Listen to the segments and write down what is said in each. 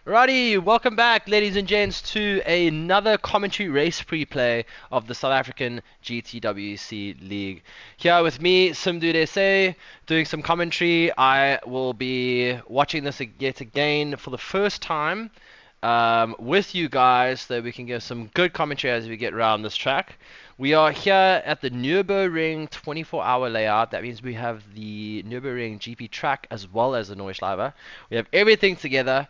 Righty, welcome back, ladies and gents, to another commentary race replay of the South African GTWC League. Here with me, SimDudeSA, doing some commentary. I will be watching this yet again for the first time with you guys, so that we can give some good commentary as we get around this track. We are here at the Nurburgring 24-hour layout. That means we have the Nurburgring GP track as well as the Nürburgring. We have everything together.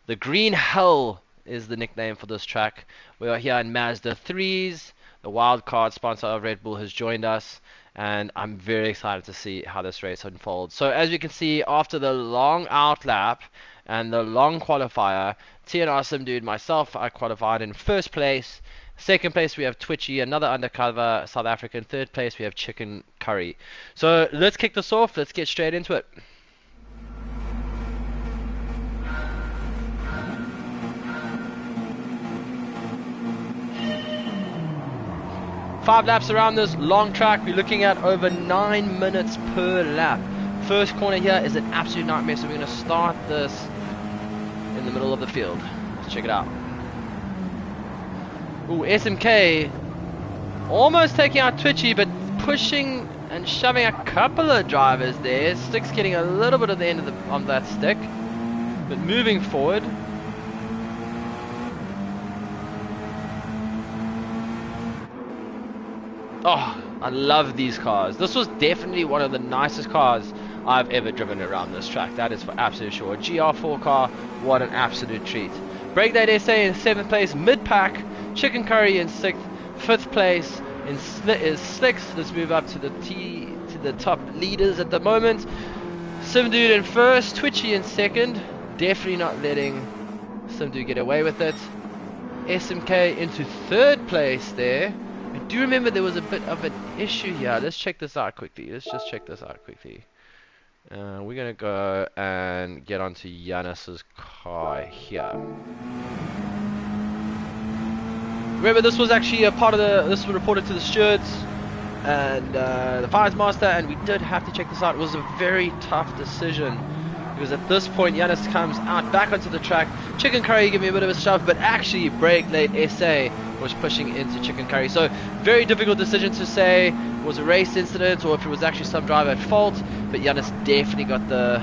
The Green Hell is the nickname for this track. We are here in Mazda 3s. The wildcard sponsor of Red Bull has joined us, and I'm very excited to see how this race unfolds. So as you can see, after the long outlap and the long qualifier, TNR SimDude, myself, I qualified in first place. Second place we have Twitchy, another undercover South African. Third place we have Chicken Curry. So let's kick this off. Let's get straight into it. Five laps around this long track. We're looking at over 9 minutes per lap. First corner here is an absolute nightmare, so we're going to start this in the middle of the field. Let's check it out. Ooh, SMK almost taking out Twitchy, but pushing and shoving a couple of drivers there. Stick's getting a little bit of the end of that stick, but moving forward. Oh, I love these cars. This was definitely one of the nicest cars I've ever driven around this track. That is for absolute sure. GR4 car, what an absolute treat. Breakdate SA in 7th place, mid-pack. Chicken Curry in 6th. 5th place is Slicks. Let's move up to the top leaders at the moment. SimDude in 1st, Twitchy in 2nd. Definitely not letting SimDude get away with it. SMK into 3rd place there. I do remember there was a bit of an issue here. Let's check this out quickly. Let's just check this out quickly. We're going to go and get onto Yanis's car here. Remember, this was actually a part of this was reported to the stewards and the fires master, and we did have to check this out. It was a very tough decision, because at this point Yanis comes out back onto the track. Chicken Curry gave me a bit of a shove, but actually Breakdate SA was pushing into Chicken Curry. So very difficult decision to say it was a race incident or if it was actually some driver at fault, but Yanis definitely got the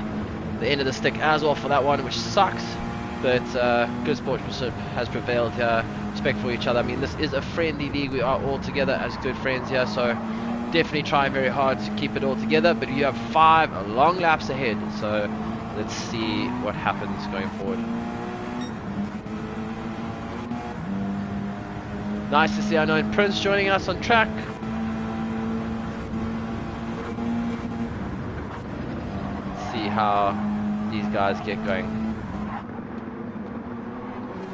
end of the stick as well for that one, which sucks, but good sportsmanship has prevailed here. Respect for each other. I mean, this is a friendly league. We are all together as good friends here, so definitely trying very hard to keep it all together, but you have 5 long laps ahead, so let's see what happens going forward. Nice to see our known Prince joining us on track. Let's see how these guys get going.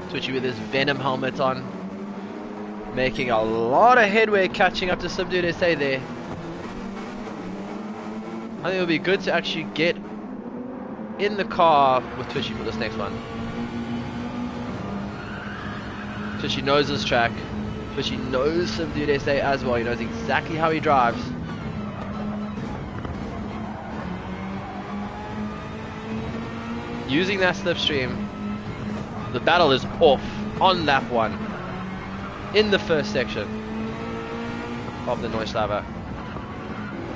Twitchy with his Venom helmet on, making a lot of headway catching up to SimDudeSA there. I think it would be good to actually get in the car with Twitchy for this next one. Twitchy knows this track. Twitchy knows SimDudeSA as well. He knows exactly how he drives. Using that slipstream. The battle is off on lap 1 in the first section of the Nürburgring.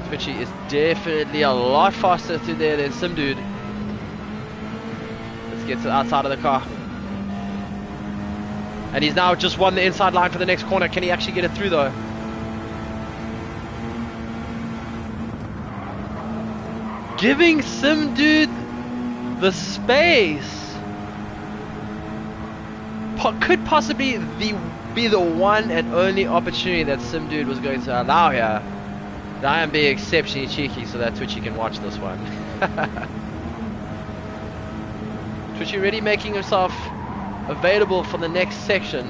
Twitchy is definitely a lot faster through there than SimDude. Let's get to the outside of the car. And he's now just won the inside line for the next corner. Can he actually get it through though? Giving SimDude the space. Could possibly be the one and only opportunity that SimDude was going to allow here. And I am being exceptionally cheeky so that Twitchy can watch this one. Twitchy already making himself available for the next section.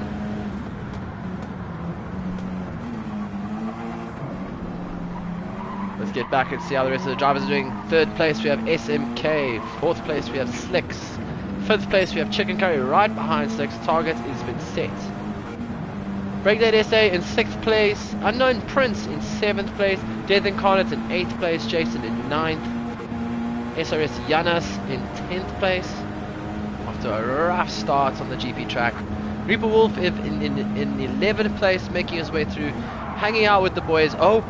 Let's get back and see how the rest of the drivers are doing. 3rd place we have SMK. 4th place we have Slicks. 5th place we have Chicken Curry right behind Slicks. Target has been set. Breakdate SA in 6th place. Unknown Prince in 7th place. Death Incarnate in 8th place. Jason in 9th. SRS Yanis in 10th place. to a rough start on the GP track. Reaper Wolf in 11th place, making his way through, hanging out with the boys. Oh,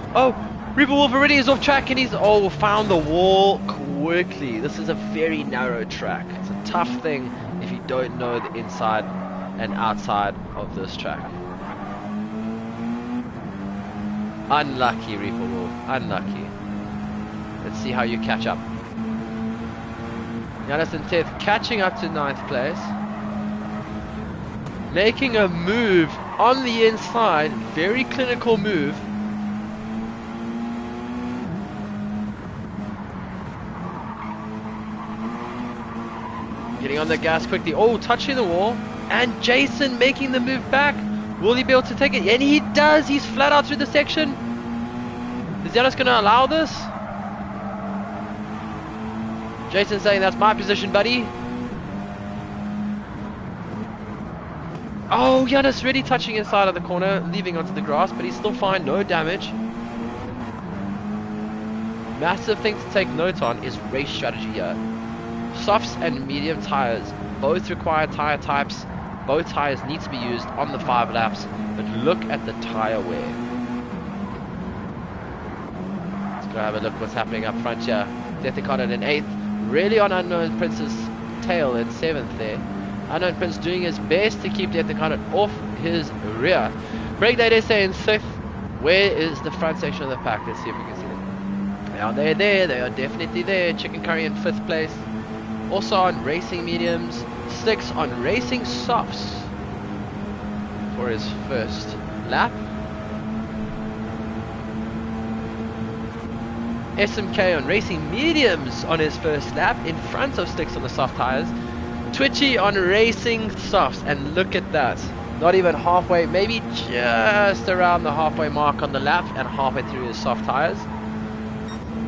Reaper Wolf already is off track, and he's found the wall quickly. This is a very narrow track. It's a tough thing if you don't know the inside and outside of this track. Unlucky, Reaper Wolf. Unlucky. Let's see how you catch up. Giannis and Teth catching up to 9th place. Making a move on the inside. Very clinical move. Getting on the gas quickly. Oh, touching the wall. And Jason making the move back. Will he be able to take it? And he does. He's flat out through the section. Is Giannis going to allow this? Jason saying, that's my position, buddy. Oh, Giannis really touching inside of the corner, leaving onto the grass, but he's still fine, no damage. Massive thing to take note on is race strategy here. Softs and medium tires both require tire types. Both tires need to be used on the 5 laps, but look at the tire wear. Let's go have a look what's happening up front here. Death Incarnate in 8th. Really on Unknown Prince's tail in 7th there. Unknown Prince doing his best to keep Death Incarnate off his rear. degradation in 6th. Where is the front section of the pack? Let's see if we can see them. They're there. They are definitely there. Chicken Curry in 5th place. Also on Racing Mediums. Sticks on Racing Softs for his first lap. SMK on Racing Mediums on his first lap in front of Sticks on the soft tires. Twitchy on Racing Softs, and look at that, not even halfway, maybe just around the halfway mark on the lap and halfway through his soft tires.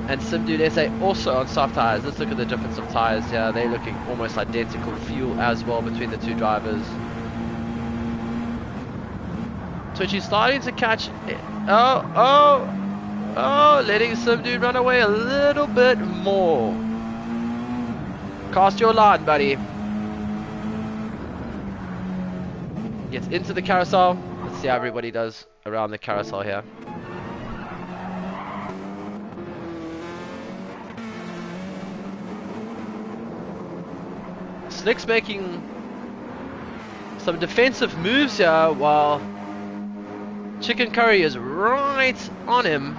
And SimDudeSA also on soft tires. Let's look at the difference of tires here. They're looking almost identical. Fuel as well between the two drivers. Twitchy starting to catch it. Oh, letting SimDude run away a little bit more. Cast your line, buddy. Gets into the carousel. Let's see how everybody does around the carousel here. Slick's making some defensive moves here while Chicken Curry is right on him.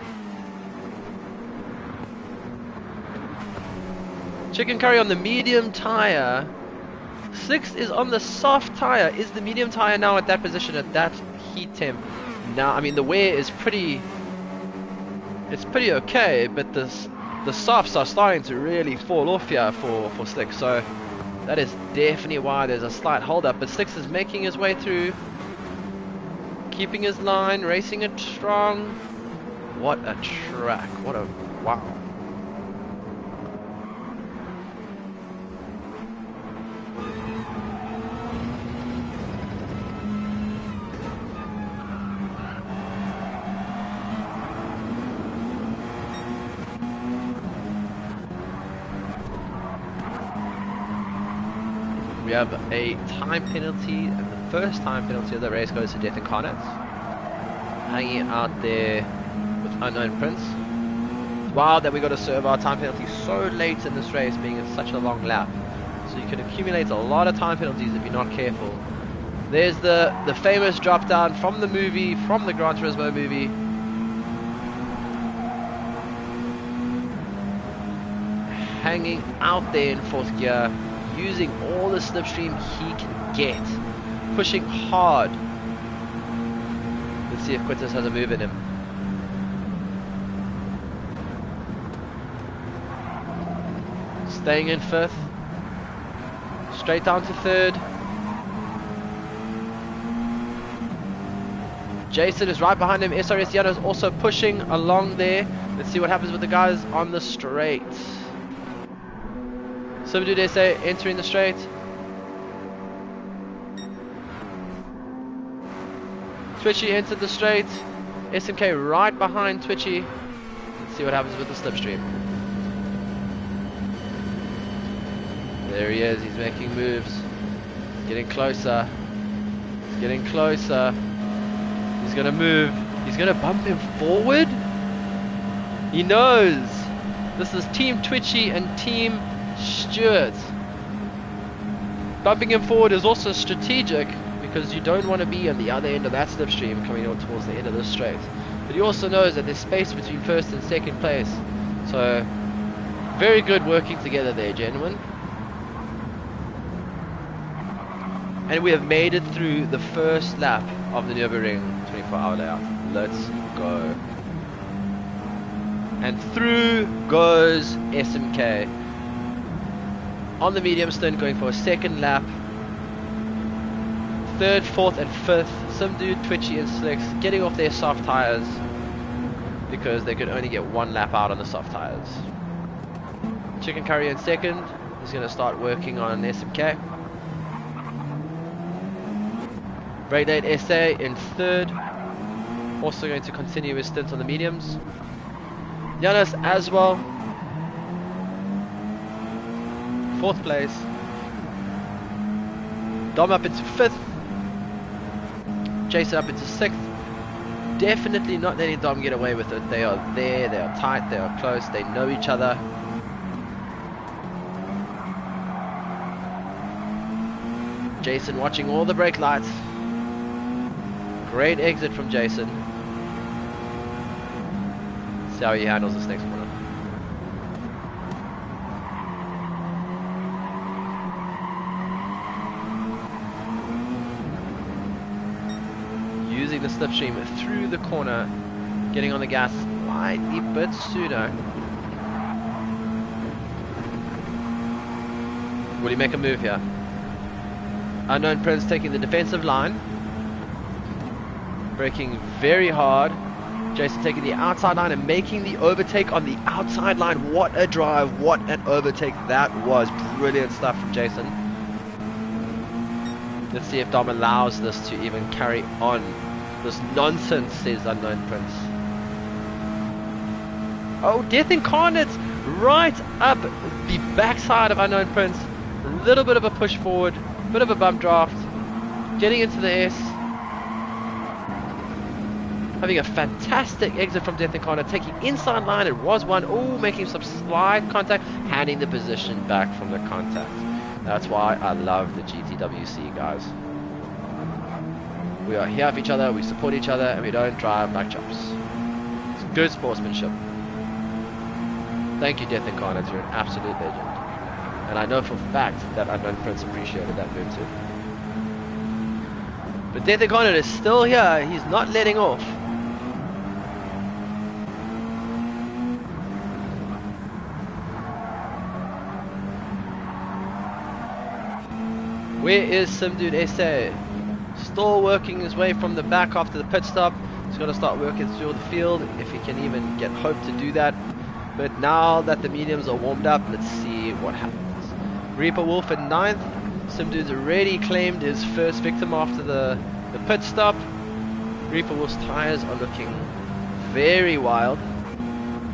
Chicken Curry on the medium tire. Slicks is on the soft tire. Is the medium tire now at that position, at that heat temp? Now, I mean, the wear is pretty... It's pretty okay, but the softs are starting to really fall off here for Slicks. So that is definitely why there's a slight hold up. But Slicks is making his way through, keeping his line, racing it strong. What a track. What a... wow. We have a time penalty, and the first time penalty of the race goes to Death Incarnate. Hanging out there with Unknown Prince. Wild that we got to serve our time penalty so late in this race, being in such a long lap. So you can accumulate a lot of time penalties if you're not careful. There's the famous drop down from the movie, from the Gran Turismo movie. Hanging out there in 4th gear, using all the slipstream he can get, pushing hard. Let's see if Quintus has a move in him. Staying in 5th, straight down to 3rd. Jason is right behind him. SRS Yano is also pushing along there. Let's see what happens with the guys on the straight. SimDudeSA entering the straight. Twitchy entered the straight. SMK right behind Twitchy. Let's see what happens with the slipstream. There he is, he's making moves. Getting closer. He's getting closer. He's gonna move. He's gonna bump him forward. He knows. This is Team Twitchy and Team Stuart. Bumping him forward is also strategic because you don't want to be on the other end of that slipstream coming on towards the end of the straight. But he also knows that there's space between first and second place. So, very good working together there, gentlemen. And we have made it through the first lap of the Nürburgring 24-hour layout. Let's go. And through goes SMK. On the medium stint, going for a second lap. Third, fourth, and fifth. SimDude, Twitchy, and Slicks getting off their soft tires because they could only get one lap out on the soft tires. Chicken Curry in second. He's going to start working on SMK. Breakdate SA in third. Also going to continue his stint on the mediums. Giannis as well. Fourth place. Dom up into fifth. Jason up into sixth. Definitely not letting Dom get away with it. They are there, they are tight, they are close, they know each other. Jason watching all the brake lights. Great exit from Jason. See how he handles this next corner. Using the slipstream through the corner, getting on the gas slightly bit sooner. Will he make a move here? Unknown Prince taking the defensive line. Braking very hard. Jason taking the outside line and making the overtake on the outside line. What a drive, what an overtake that was. Brilliant stuff from Jason. Let's see if Dom allows this to even carry on. This nonsense, says Unknown Prince. Oh, Death Incarnate right up the backside of Unknown Prince. A little bit of a push forward, bit of a bump draft. Getting into the S. Having a fantastic exit from Death Incarnate, taking inside line, it was one. Oh, making some slight contact, handing the position back from the contact. That's why I love the GTWC, guys. We are here for each other, we support each other, and we don't drive like chops. It's good sportsmanship. Thank you, Death Incarnate, you're an absolute legend. And I know for a fact that Unknown Prince appreciated that move too. But Death Incarnate is still here, he's not letting off. Where is SimDudeSA? Still working his way from the back after the pit stop. He's got to start working through the field if he can even get hope to do that. But now that the mediums are warmed up, let's see what happens. Reaper Wolf in 9th. SimDude's already claimed his first victim after the pit stop. Reaper Wolf's tires are looking very wild.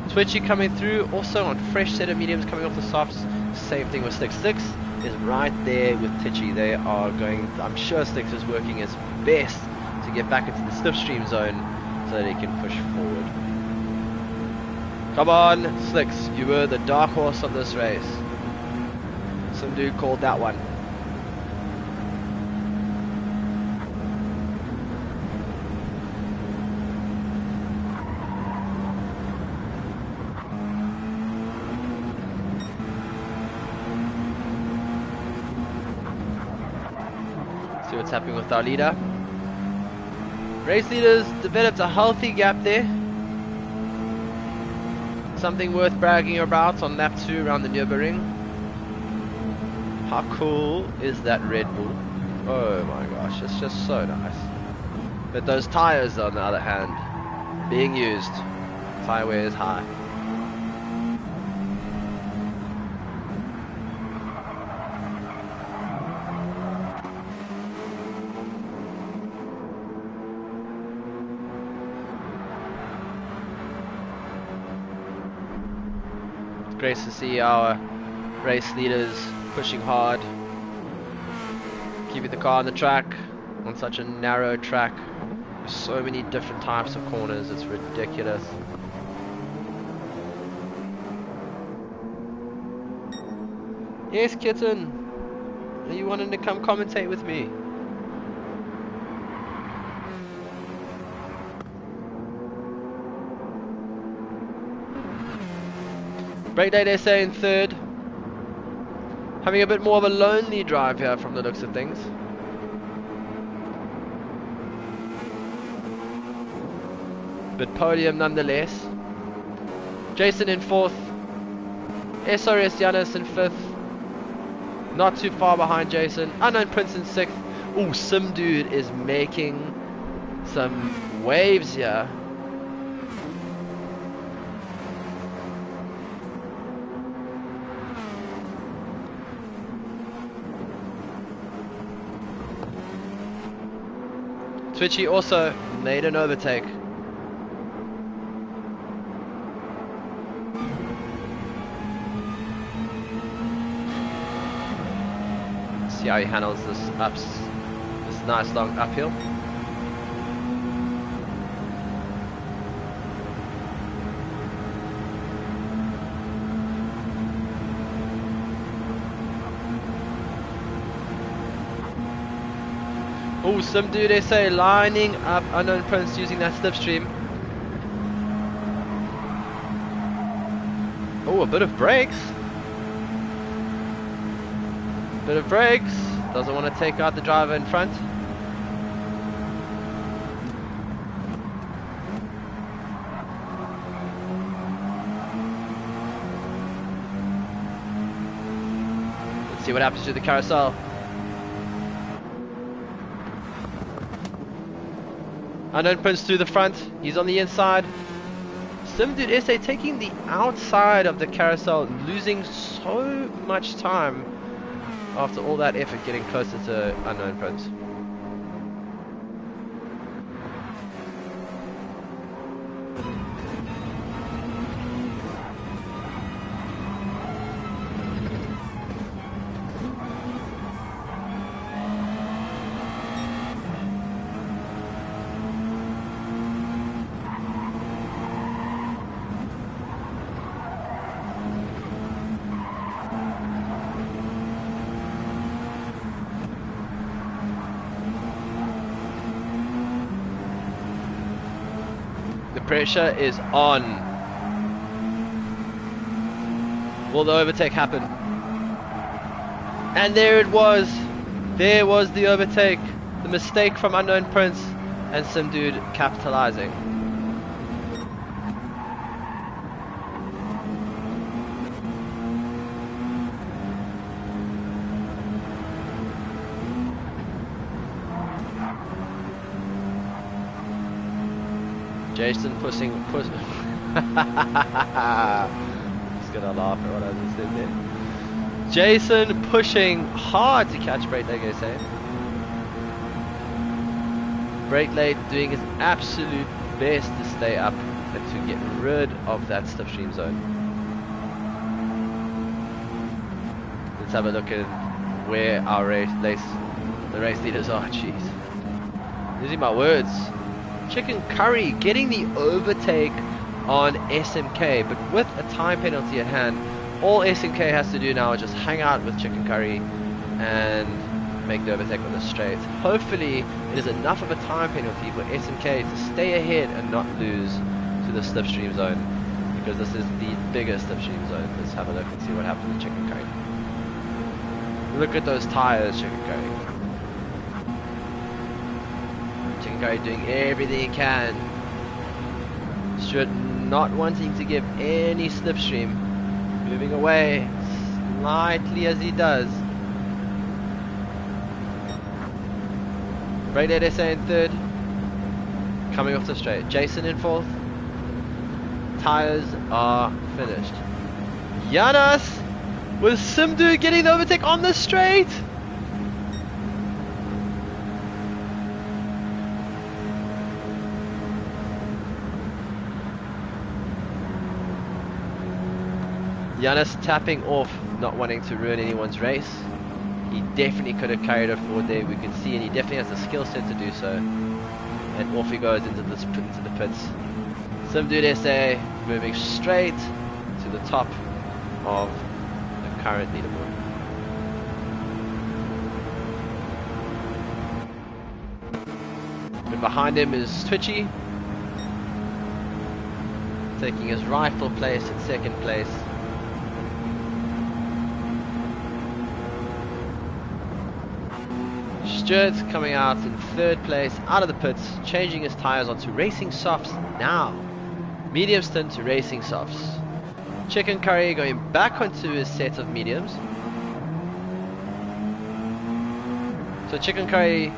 Twitchy coming through, also on fresh set of mediums coming off the softs. Same thing with Sticks. Sticks is right there with Titchy. They are going, I'm sure Sticks is working his best to get back into the slipstream zone so that he can push forward. Come on, Slicks, you were the dark horse of this race. Some dude called that one. See what's happening with our leader. Race leaders developed a healthy gap there. Something worth bragging about on lap 2 around the Nürburgring. How cool is that Red Bull? Oh my gosh, it's just so nice. But those tires on the other hand, being used. Tire wear is high. Great to see our race leaders pushing hard, Keeping the car on the track on such a narrow track. There's so many different types of corners, it's ridiculous. Yes, kitten. Are you wanting to come commentate with me? SimDudeSA in third. Having a bit more of a lonely drive here from the looks of things. But podium nonetheless. Jason in fourth. SRS Giannis in fifth. Not too far behind Jason. Unknown Prince in sixth. Ooh, SimDude is making some waves here. Twitchy also made an overtake. See how he handles this nice long uphill. Oh, SimDudeSA lining up Unknown Prince using that slipstream. Oh, a bit of brakes. Bit of brakes. Doesn't want to take out the driver in front. Let's see what happens to the carousel. Unknown Prince through the front. He's on the inside. SimDudeSA taking the outside of the carousel, losing so much time after all that effort getting closer to Unknown Prince. Pressure is on. Will the overtake happen? And there it was. There was the overtake. The mistake from Unknown Prince and SimDude capitalizing. Jason pushing. Just gonna laugh at what I just did there. Jason pushing hard to catch SimDudeSA. Late doing his absolute best to stay up and to get rid of that slipstream zone. Let's have a look at where our the race leaders are. Jeez, losing my words. Chicken Curry getting the overtake on SMK, but with a time penalty at hand, all SMK has to do now is just hang out with Chicken Curry and make the overtake on the straight. Hopefully it is enough of a time penalty for SMK to stay ahead and not lose to the slipstream zone, because this is the biggest slipstream zone. Let's have a look and see what happens to Chicken Curry. Look at those tires, Chicken Curry. Chicken Curry doing everything he can. Stuart not wanting to give any slipstream. Moving away slightly as he does. SimDudeSA in third. Coming off the straight. Jason in fourth. Tires are finished. Giannis with SimDude getting the overtake on the straight. Giannis tapping off, not wanting to ruin anyone's race. He definitely could have carried it forward there, we can see, and he definitely has the skill set to do so. And off he goes into the pits. SimDudeSA moving straight to the top of the current leaderboard. And behind him is Twitchy, taking his rightful place in second place. Stuart's coming out in third place, out of the pits, changing his tyres onto racing softs now. Medium stint to racing softs. Chicken Curry going back onto his set of mediums. So Chicken Curry,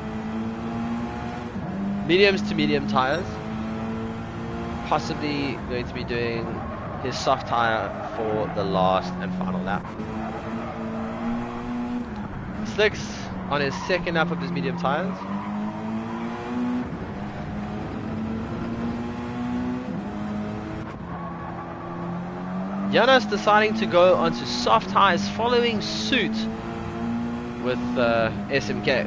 mediums to medium tyres. Possibly going to be doing his soft tyre for the last and final lap. Slicks on his second lap of his medium tyres. Janos deciding to go onto soft tyres, following suit with SMK,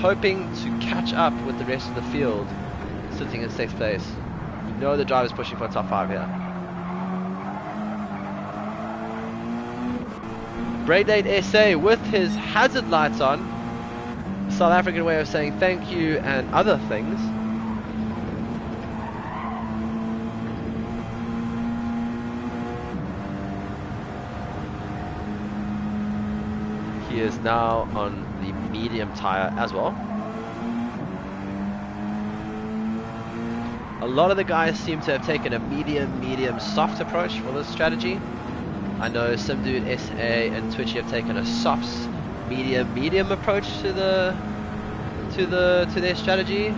hoping to catch up with the rest of the field, sitting in 6th place. You know the driver's pushing for top 5 here. Braidlate SA with his hazard lights on, South African way of saying thank you and other things. He is now on the medium tyre as well. A lot of the guys seem to have taken a medium soft approach for this strategy. I know SimDudeSA and Twitchy have taken a soft medium approach to their strategy,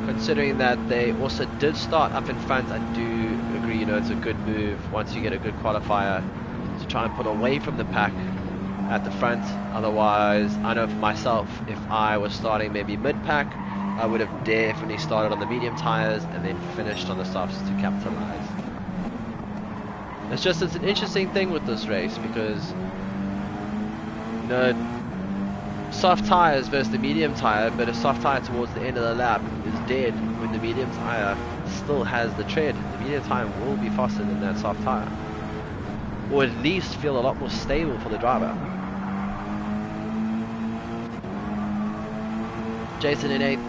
considering that they also did start up in front. I do agree, you know, it's a good move once you get a good qualifier to try and pull away from the pack at the front. Otherwise, I know for myself, if I was starting maybe mid-pack, I would have definitely started on the medium tyres and then finished on the softs to capitalize. It's an interesting thing with this race because, you know, soft tyres versus the medium tyre, but a soft tyre towards the end of the lap is dead when the medium tyre still has the tread. The medium tyre will be faster than that soft tyre, or at least feel a lot more stable for the driver. Jason in 8th,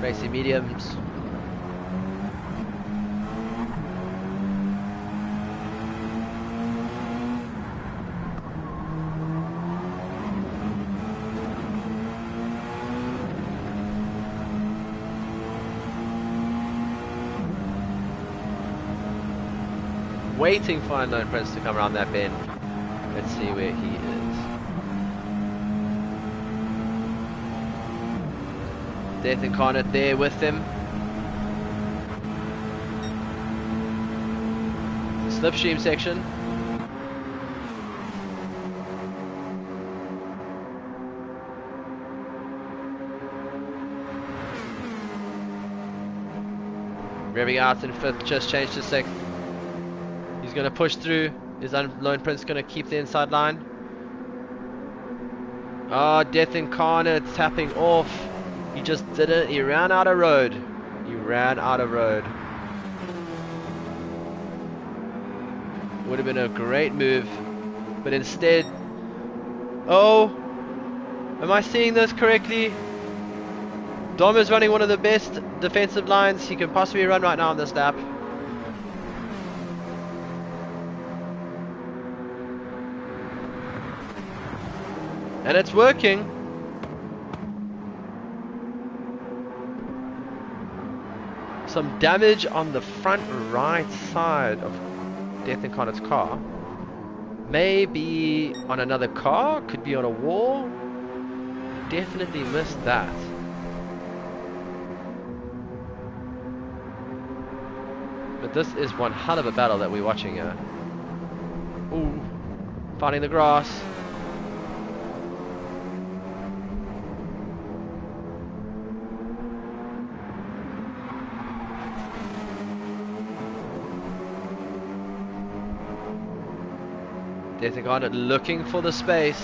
racing mediums. Waiting for Unknown Prince to come around that bend. Let's see where he is. Death Incarnate there with him. Slipstream section. Revving out in 5th, just changed to 6th. He's going to push through. Is Unknown Prince going to keep the inside line? Oh, Death Incarnate tapping off. He just didn't. He ran out of road. He ran out of road. Would have been a great move. But instead... Oh! Am I seeing this correctly? Dom is running one of the best defensive lines he can possibly run right now on this lap. And it's working. Some damage on the front right side of Death Incarnate's car. Maybe on another car, could be on a wall. Definitely missed that. But this is one hell of a battle that we're watching here. Ooh, finding the grass. Death looking for the space.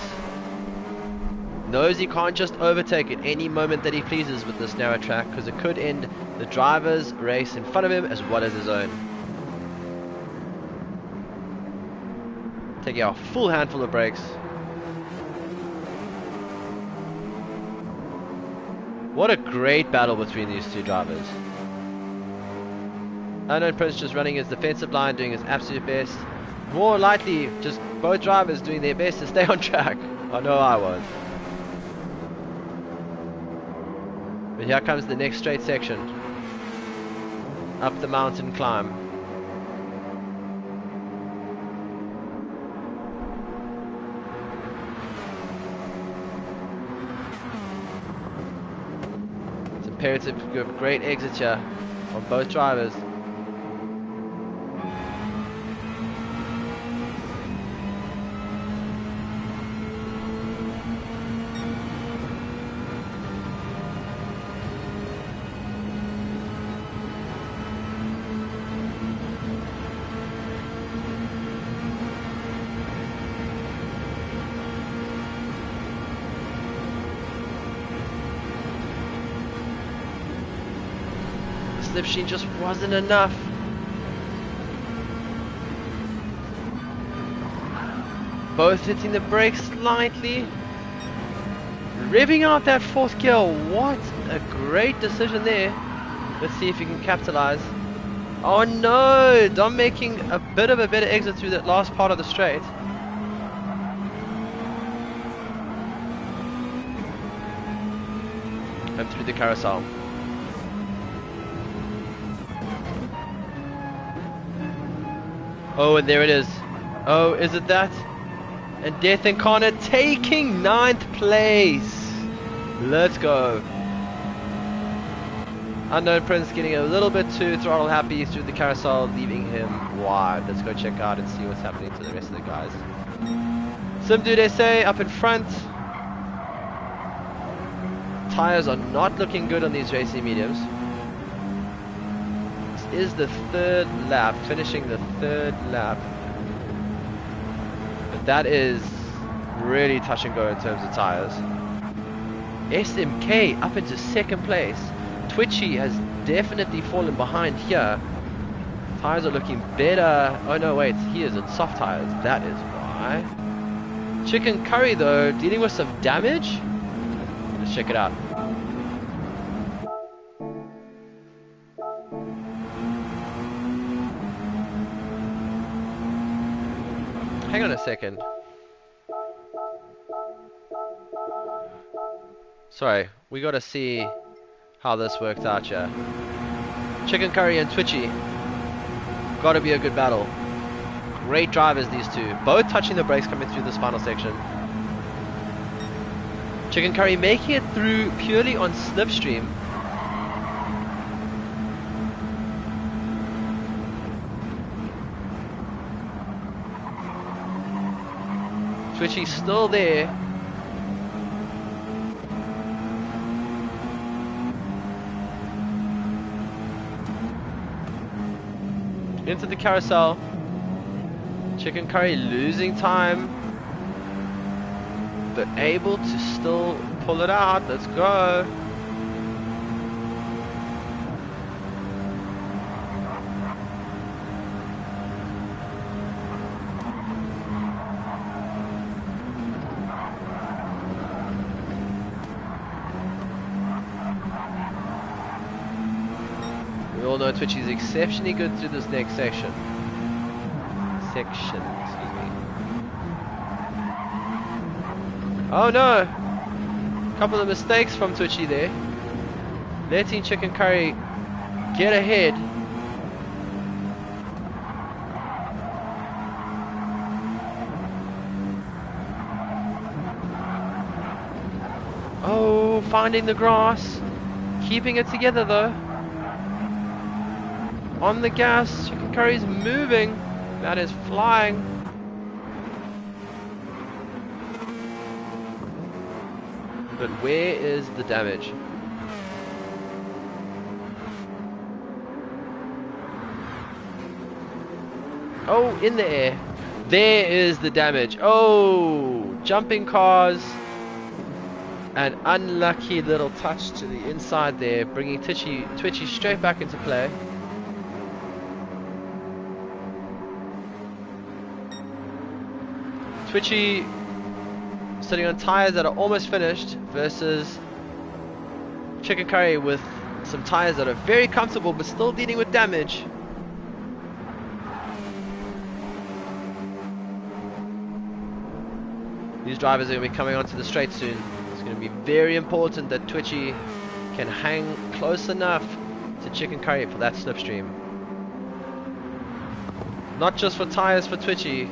Knows he can't just overtake at any moment that he pleases with this narrow track, because it could end the driver's race in front of him as well as his own. Taking a full handful of brakes. What a great battle between these two drivers. Unknown Prince just running his defensive line, doing his absolute best. More likely, just both drivers doing their best to stay on track. I know I was. But here comes the next straight section. Up the mountain climb. It's imperative to give great exit here on both drivers. Slipstream just wasn't enough. Both hitting the brakes slightly. Revving out that fourth gear. What a great decision there. Let's see if he can capitalize. Oh no! Dom making a bit of a better exit through that last part of the straight. And through the carousel. Oh, and there it is. Oh, is it that? And Death Incarnate taking 9th place. Let's go. Unknown Prince getting a little bit too throttle happy through the carousel, leaving him wide. Let's go check out and see what's happening to the rest of the guys. SimDudeSA up in front. Tires are not looking good on these racing mediums. Is the third lap, finishing the third lap, but that is really touch and go in terms of tires. SMK up into second place. Twitchy has definitely fallen behind here. Tires are looking better. Oh no, wait, he is in soft tires, that is why. Chicken Curry though, dealing with some damage. Let's check it out. Hang on a second. Sorry, we gotta see how this worked out here. Chicken Curry and Twitchy. Gotta be a good battle. Great drivers, these two. Both touching the brakes coming through this final section. Chicken Curry making it through purely on slipstream. Twitchy's still there. Into the carousel. Chicken Curry losing time, but able to still pull it out. Let's go. We all know Twitchy is exceptionally good through this next section. Excuse me. Oh no! Couple of mistakes from Twitchy there. Letting Chicken Curry get ahead. Oh, finding the grass. Keeping it together though. On the gas, Chicken Curry's moving. That is flying. But where is the damage? Oh, in the air. There is the damage. Oh, jumping cars. An unlucky little touch to the inside there, bringing Twitchy straight back into play. Twitchy sitting on tyres that are almost finished versus Chicken Curry with some tyres that are very comfortable but still dealing with damage. These drivers are going to be coming onto the straight soon. It's going to be very important that Twitchy can hang close enough to Chicken Curry for that slipstream. Not just for tyres for Twitchy,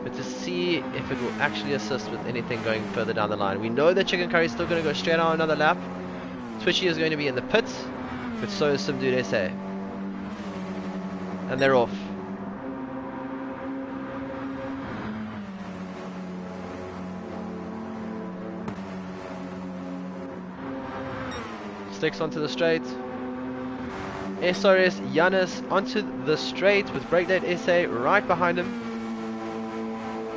but to see if it will actually assist with anything going further down the line. We know that Chicken Curry is still going to go straight on another lap. Twitchy is going to be in the pits, but so is SimDudeSA. And they're off. Sticks onto the straight. SRS Giannis onto the straight with Brake Late SA right behind him.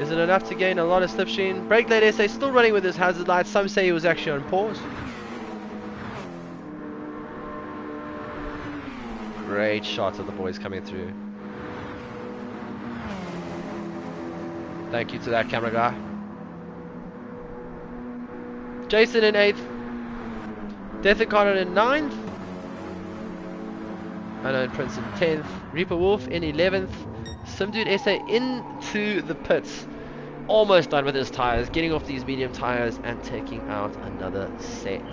Is it enough to gain a lot of slipstream? Brake Late SA still running with his hazard lights. Some say he was actually on pause. Great shots of the boys coming through. Thank you to that camera guy. Jason in 8th. Death Incarnate in 9th. Unknown Prince in 10th. Reaper Wolf in 11th. SimDudeSA into the pits. Almost done with his tyres. Getting off these medium tyres and taking out another set.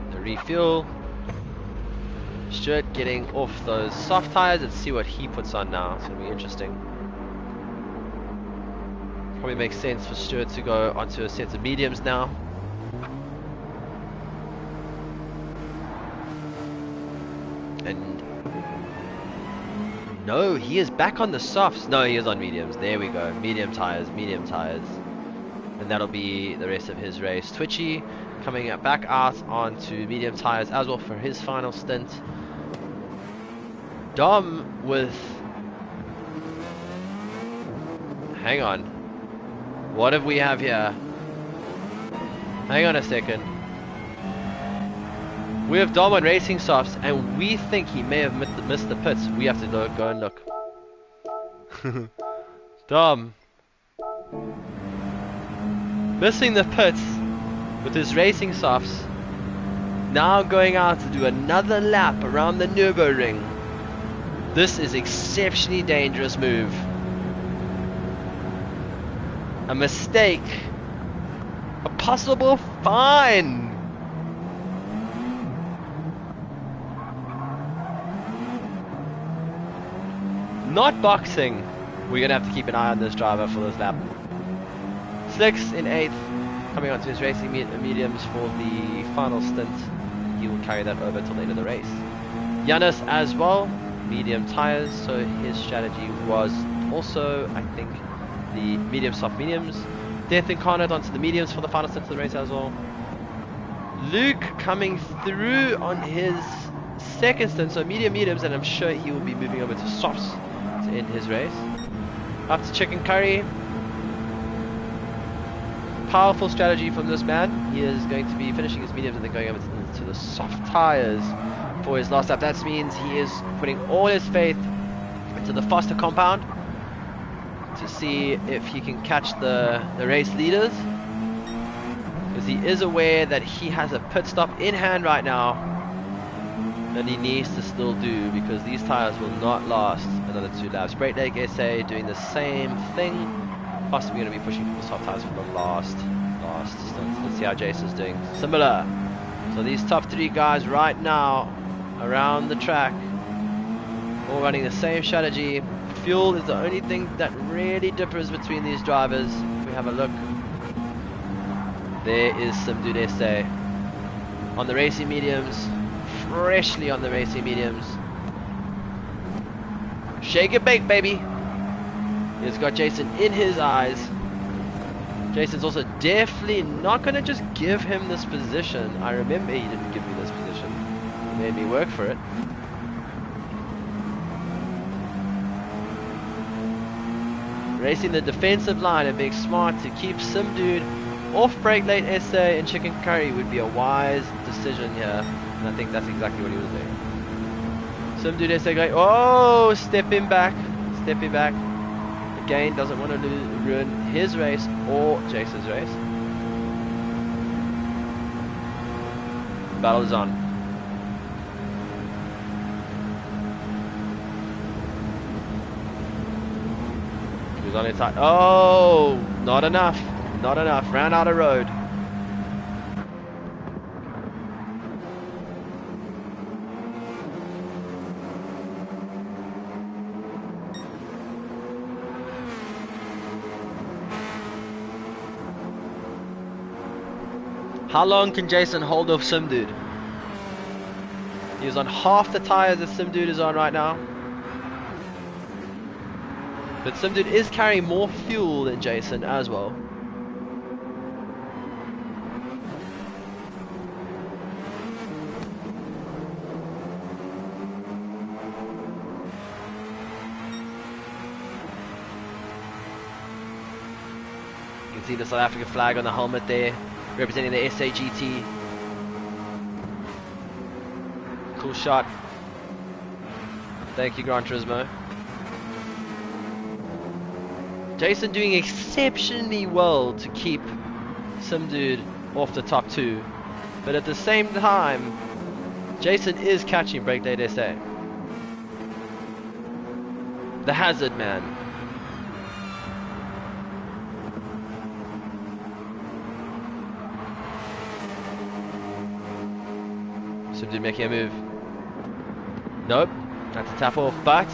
The refuel. Stuart getting off those soft tyres. Let's see what he puts on now. It's going to be interesting. Probably makes sense for Stuart to go onto a set of mediums now. And no, he is back on the softs. No, he is on mediums. There we go. Medium tyres, medium tyres. And that'll be the rest of his race. Twitchy coming back out onto medium tyres as well for his final stint. Dom with... Hang on. What have we have here? Hang on a second. We have Dom on racing softs and we think he may have missed the pits. We have to go and look. Dom. Missing the pits with his racing softs. Now going out to do another lap around the Nürburgring. This is exceptionally dangerous move. A mistake. A possible fine. Not boxing. We're going to have to keep an eye on this driver for this lap. Slicks in 8th. Coming onto his racing mediums for the final stint. He will carry that over till the end of the race. Giannis as well. Medium tyres. So his strategy was also, I think, the medium soft mediums. Death Incarnate onto the mediums for the final stint of the race as well. Luke coming through on his second stint, so mediums, and I'm sure he will be moving over to softs to end his race. Up to Chicken Curry. Powerful strategy from this man. He is going to be finishing his mediums and then going over to the soft tyres for his last lap. That means he is putting all his faith into the faster compound to see if he can catch the race leaders, because he is aware that he has a pit stop in hand right now that he needs to still do, because these tires will not last another 2 laps. Brake Late SA doing the same thing, possibly going to be pushing for the soft tires for the last stint. Let's see how Jason's doing. Similar. So these top 3 guys right now around the track, all running the same strategy. Fuel is the only thing that really differs between these drivers. If we have a look, there is SimDudeSA on the racing mediums, freshly on the racing mediums. Shake it bake, baby. He's got Jason in his eyes. Jason's also definitely not going to just give him this position. I remember he didn't give me this position. He made me work for it. Racing the defensive line and being smart to keep SimDude off brake late SA and chicken curry would be a wise decision here. And I think that's exactly what he was doing. SimDudeSA going, oh, stepping back. Stepping back. Again, doesn't want to ruin his race or Jason's race. Battle is on. He was on his side. Oh, not enough. Not enough. Ran out of road. How long can Jason hold off SimDude? He's on half the tires that SimDude is on right now. But SimDude is carrying more fuel than Jason as well. You can see the South African flag on the helmet there, representing the SAGT. Cool shot. Thank you, Gran Turismo. Jason doing exceptionally well to keep SimDude off the top two. But at the same time, Jason is catching brake late SA. The hazard man. SimDude making a move. Nope, that's a tap off, but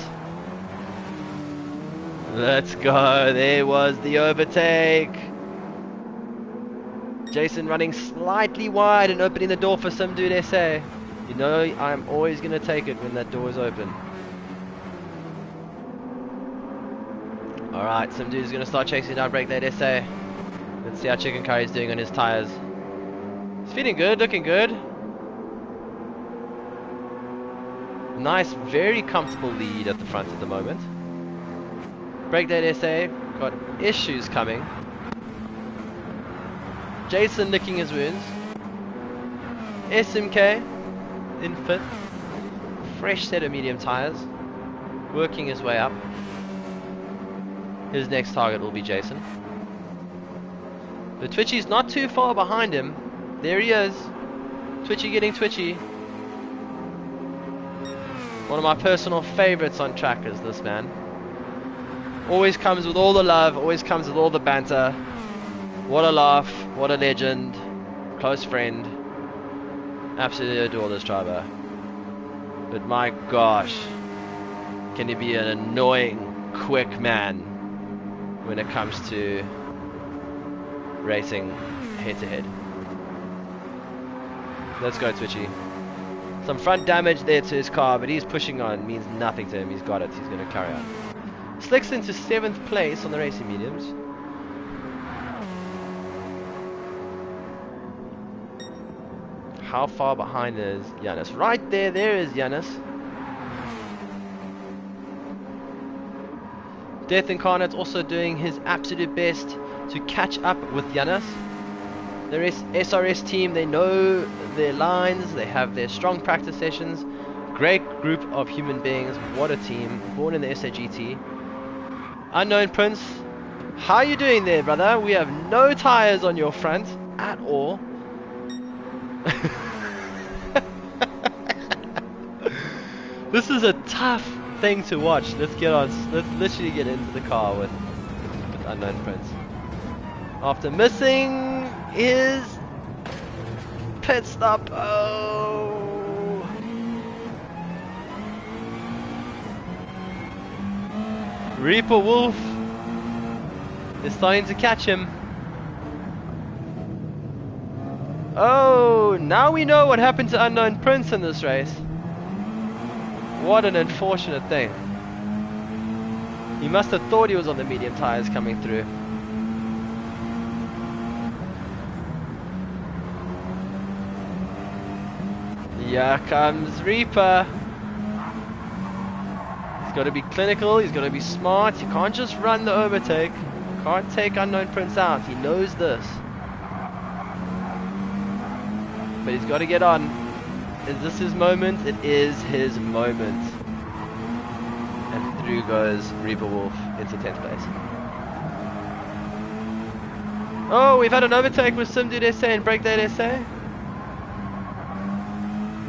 let's go. There was the overtake. Jason running slightly wide and opening the door for SimDudeSA. You know I'm always going to take it when that door is open. Alright, SimDude is going to start chasing down brake late SA. Let's see how Chicken Curry is doing on his tires. He's feeling good, looking good. Nice, very comfortable lead at the front at the moment. Brake late SA got issues coming. Jason licking his wounds. SMK in fifth. Fresh set of medium tires. Working his way up. His next target will be Jason. But Twitchy's not too far behind him. There he is. Twitchy getting twitchy. One of my personal favorites on track is this man. Always comes with all the love, always comes with all the banter. What a laugh, what a legend. Close friend. Absolutely adore this driver. But my gosh, can he be an annoying, quick man when it comes to racing head to head. Let's go, Twitchy. Some front damage there to his car, but he's pushing on. Means nothing to him. He's got it. He's going to carry on. Slicks into 7th place on the racing mediums. How far behind is Yanis? Right there. There is Yanis. Death Incarnate's also doing his absolute best to catch up with Yanis. The SRS team, they know their lines, they have their strong practice sessions. Great group of human beings, what a team, born in the SAGT. Unknown Prince, how are you doing there, brother? We have no tires on your front at all. This is a tough thing to watch. Let's literally get into the car with Unknown Prince. After missing his pit stop. Oh. Reaper Wolf is starting to catch him. Oh, now we know what happened to Unknown Prince in this race. What an unfortunate thing. He must have thought he was on the medium tires coming through. Here comes Reaper. He's got to be clinical, he's got to be smart. You can't just run the overtake. Can't take Unknown Prince out. He knows this. But he's got to get on. Is this his moment? It is his moment. And through goes Reaper Wolf into 10th place. Oh, we've had an overtake with SimDudeSA and degradation.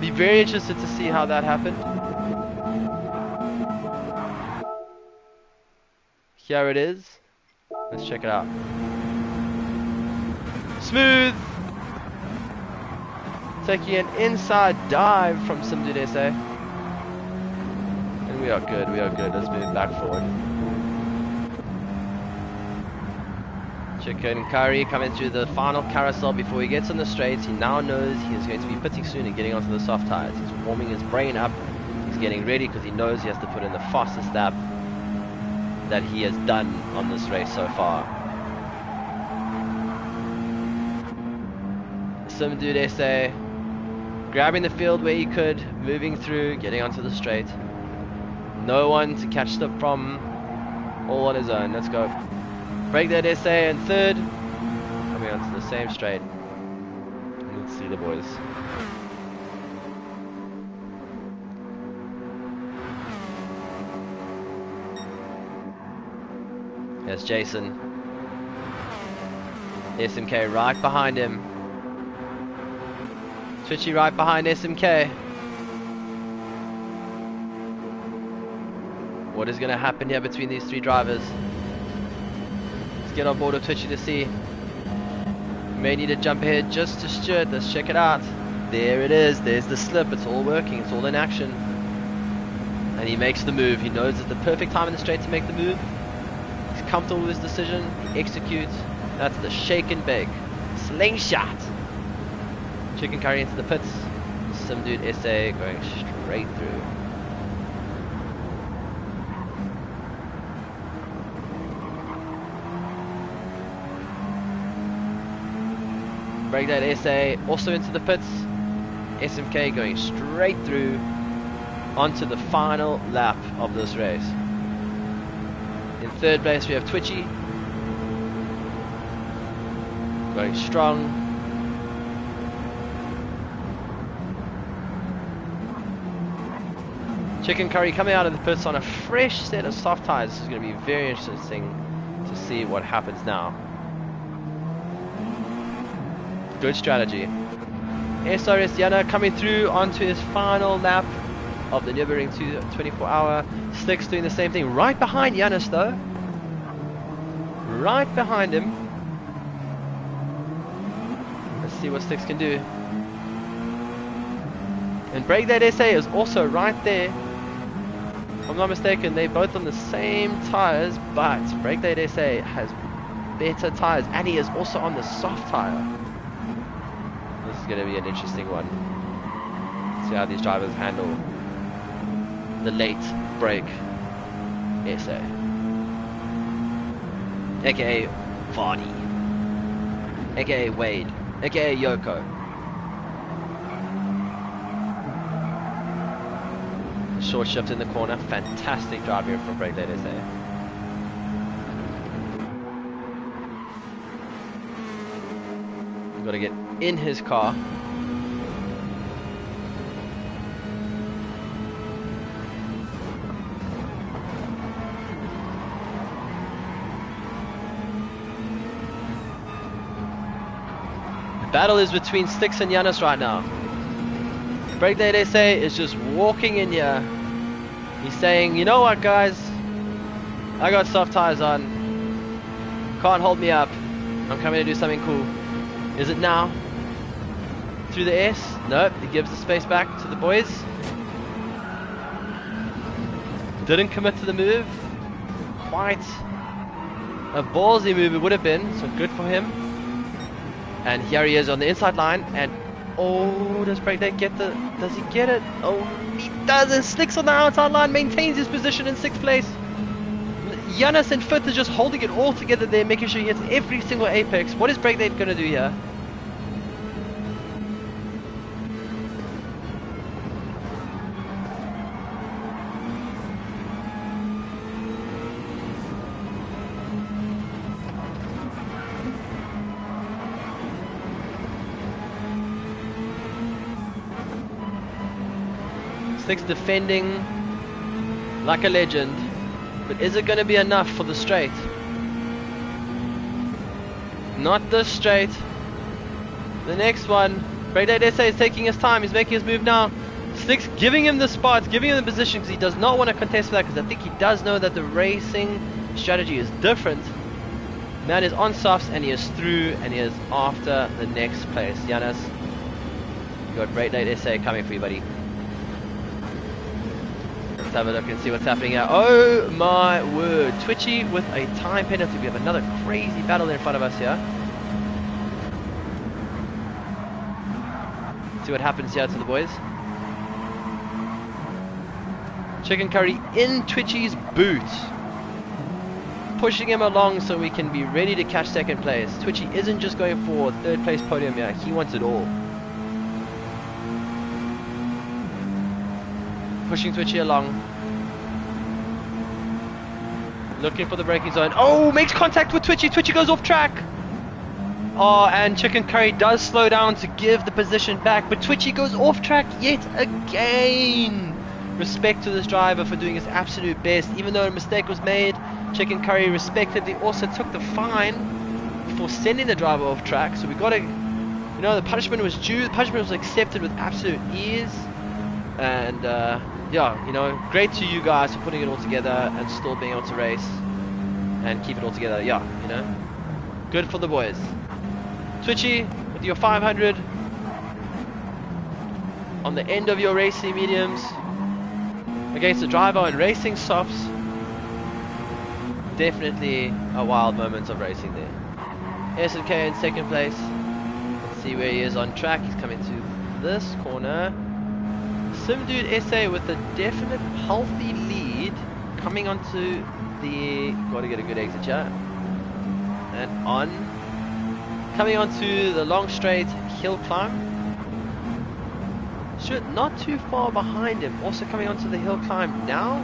Be very interested to see how that happened. Here it is. Let's check it out. Smooth! Taking an inside dive from SimDudeSA. And we are good, we are good. Let's move back forward. Chicken Curry coming through the final carousel before he gets on the straights. He now knows he is going to be pitting soon and getting onto the soft tires. He's warming his brain up. He's getting ready because he knows he has to put in the fastest lap that he has done on this race so far. SimDudeSA grabbing the field where he could, moving through, getting onto the straight. No one to catch the from, all on his own. Let's go. degradation in third, coming onto the same straight. Let's see the boys. There's Jason. SMK right behind him. Twitchy right behind SMK. What is going to happen here between these three drivers? Let's get on board with Twitchy to see. May need to jump ahead just to Stuart. Let's check it out. There it is. There's the slip. It's all working. It's all in action. And he makes the move. He knows it's the perfect time in the straight to make the move. He's comfortable with his decision. He executes. That's the shake and bake. Slingshot. Chicken Curry into the pits. SimDudeSA going straight through. degradation also into the pits. SMK going straight through onto the final lap of this race. In third place we have Twitchy going strong. Chicken Curry coming out of the pits on a fresh set of soft tires. This is going to be very interesting to see what happens now. Good strategy. SRS Yana coming through onto his final lap of the Nürburgring 24-hour. Sticks doing the same thing. Right behind Yanis though. Right behind him. Let's see what Sticks can do. And degradation is also right there. If I'm not mistaken, they're both on the same tires, but degradation has better tires and he is also on the soft tire. This is going to be an interesting one. See how these drivers handle the late break SA. AKA Vardy. AKA Wade. AKA Yoko. Short shift in the corner. Fantastic drive here from degradation. Got to get in his car. The battle is between Sticks and Yanis right now. degradation is just walking in here. He's saying, you know what guys, I got soft tires on, can't hold me up, I'm coming to do something cool. Is it now? Through the S? Nope, he gives the space back to the boys. Didn't commit to the move. Quite a ballsy move it would have been, so good for him. And here he is on the inside line, and oh, does Breakneck get the, does he get it? Oh, he doesn't. Sticks on the outside line, maintains his position in 6th place. Yanis in 5th is just holding it all together there, making sure he hits every single apex. What is Breakneck going to do here? Slicks defending like a legend, but is it going to be enough for the straight? Not this straight. The next one. SimDudeSA is taking his time. He's making his move now. Slicks giving him the spot, giving him the position because he does not want to contest for that, because I think he does know that the racing strategy is different. Man is on softs and he is through and he is after the next place. Giannis, you got SimDudeSA coming for you, buddy. Let's have a look and see what's happening here. Oh my word. Twitchy with a time penalty. We have another crazy battle in front of us here. See what happens here to the boys. Chicken Curry in Twitchy's boot, pushing him along so we can be ready to catch second place. Twitchy isn't just going for third place podium here, he wants it all. Pushing Twitchy along, looking for the braking zone. Oh, makes contact with Twitchy. Twitchy goes off track. Oh, and Chicken Curry does slow down to give the position back, but Twitchy goes off track yet again. Respect to this driver for doing his absolute best. Even though a mistake was made, Chicken Curry respectively also took the fine for sending the driver off track. So we got to, you know, the punishment was due. The punishment was accepted with absolute ease. And yeah, you know, great to you guys for putting it all together and still being able to race and keep it all together. Yeah, you know, good for the boys. Twitchy with your 500 on the end of your racing mediums against the driver on racing softs. Definitely a wild moment of racing there. S&K in second place. Let's see where he is on track. He's coming to this corner. SimDudeSA with a definite healthy lead, coming onto the, got to get a good exit here, and on, coming onto the long straight hill climb. Should not too far behind him, also coming onto the hill climb now.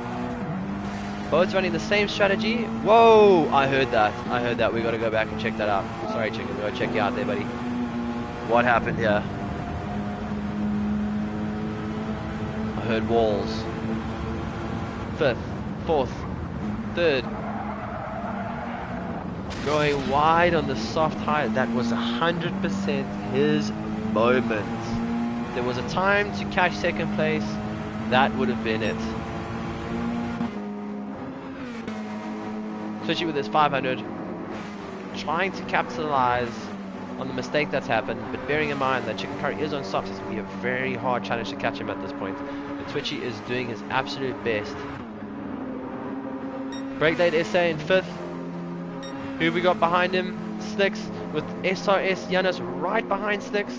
Both running the same strategy. Whoa, I heard that, we got to go back and check that out. Sorry Chicken, we got to check you out there, buddy. What happened here? I heard walls. Fifth, fourth, third. Going wide on the soft tire. That was 100% his moment. There was a time to catch second place. That would have been it. Especially with his 500. Trying to capitalize on the mistake that's happened, but bearing in mind that Chicken Curry is on softs, it's going to be a very hard challenge to catch him at this point. But Twitchy is doing his absolute best. SimDudeSA in fifth. Who have we got behind him? Slicks with SRS Giannis right behind Slicks.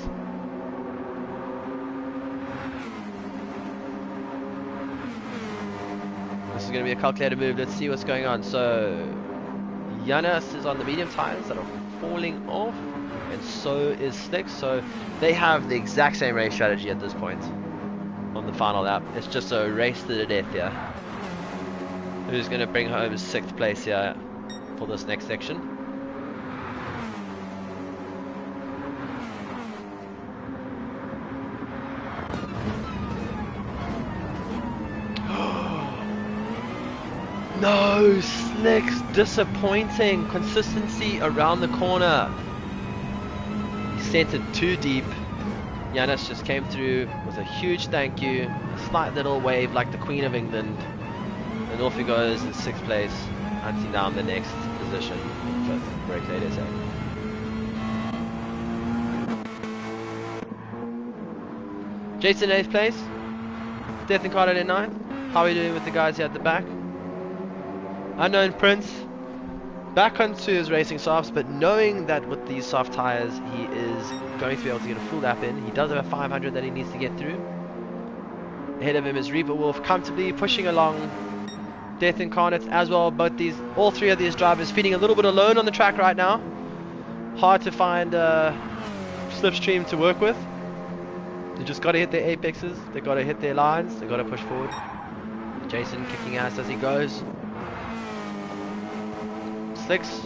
This is going to be a calculated move. Let's see what's going on. So Giannis is on the medium tires that are falling off, and so is Slicks. So they have the exact same race strategy at this point on the final lap. It's just a race to the death here. Who's going to bring home 6th place here for this next section? No, Slicks, disappointing. Consistency around the corner. He sent it too deep. Giannis just came through with a huge thank you, a slight little wave like the Queen of England, and off he goes in 6th place, hunting down the next position. 5th, SimDudeSA. Jason in 8th place. Death Incarnate in 9th. How are we doing with the guys here at the back? Unknown Prince back onto his racing softs, but knowing that with these soft tires he is going to be able to get a full lap in. He does have a 500 that he needs to get through. Ahead of him is Reaper Wolf comfortably pushing along. Death Incarnate as well. All three of these drivers feeling a little bit alone on the track right now. Hard to find a slipstream to work with. They just got to hit their apexes, they got to hit their lines, they got to push forward. Jason kicking ass as he goes. Slicks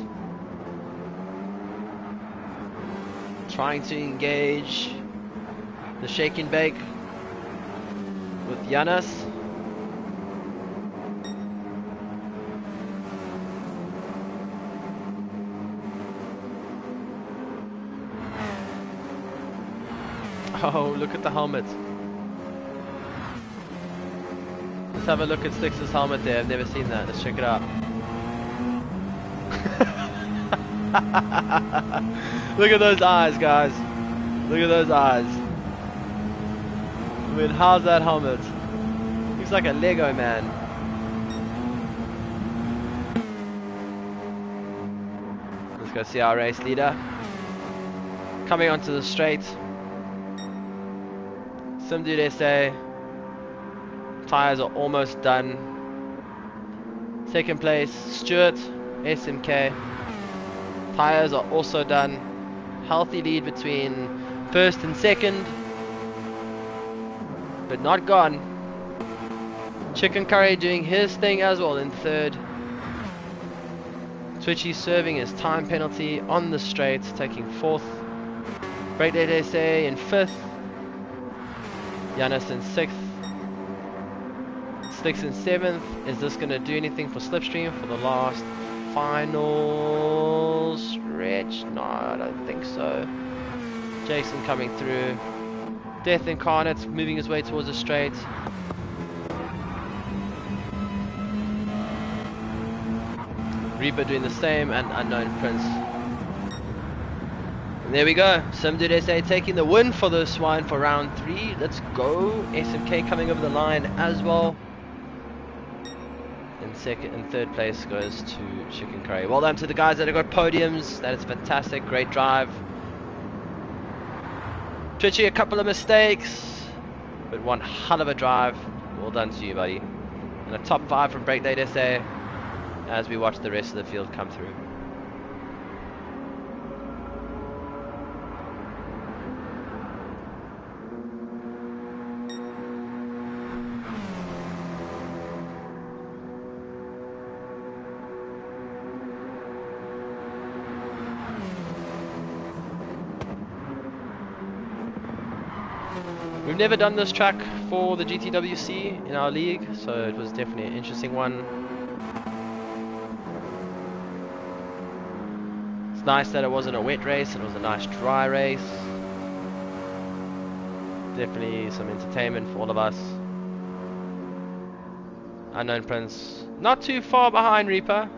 trying to engage the shake and bake. with Giannis. Oh, look at the helmet. Let's have a look at Stix's helmet there. I've never seen that. Let's check it out. Look at those eyes, guys. Look at those eyes. I mean, how's that helmet? Looks like a Lego man. Let's go see our race leader. Coming onto the straight. SimDudeSA. Tires are almost done. Second place, Stuart, SMK. Tires are also done. Healthy lead between first and second, but not gone. Chicken Curry doing his thing as well in third. Twitchy serving his time penalty on the straight, taking fourth. degradation in fifth. Giannis in sixth. Stix in seventh. Is this going to do anything for Slipstream for the last final stretch? No, I don't think so. Jason coming through. Death Incarnate moving his way towards the straight. Reaper doing the same, and Unknown Prince. And there we go. SimDudeSA taking the win for this one for round 3. Let's go. SMK coming over the line as well. Second and third place goes to Chicken Curry. Well done to the guys that have got podiums. That is fantastic. Great drive. Twitchy, a couple of mistakes, but one hell of a drive. Well done to you, buddy. And a top 5 from degradation as we watch the rest of the field come through. We've never done this track for the GTWC in our league, so it was definitely an interesting one. It's nice that it wasn't a wet race, it was a nice dry race. Definitely some entertainment for all of us. Unknown Prince not too far behind Reaper.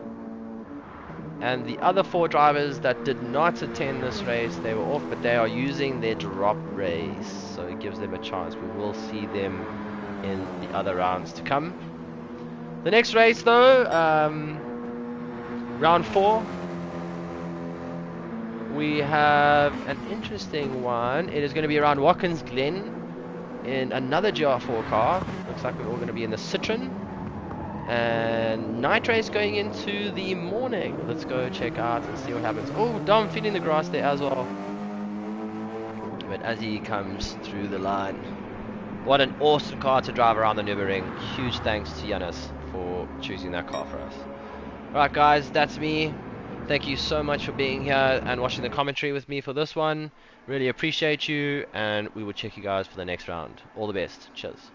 And the other 4 drivers that did not attend this race, they were off, but they are using their drop race, so it gives them a chance. We will see them in the other rounds to come. The next race though, round 4, we have an interesting one. It is going to be around Watkins Glen in another GR4 car. Looks like we're all going to be in the Citroen. And night race going into the morning. Let's go check out and see what happens. Oh, Dom feeding the grass there as well. But as he comes through the line, what an awesome car to drive around the Nürburgring. Huge thanks to Giannis for choosing that car for us. Alright guys, that's me. Thank you so much for being here and watching the commentary with me for this one. Really appreciate you, and we will check you guys for the next round. All the best. Cheers.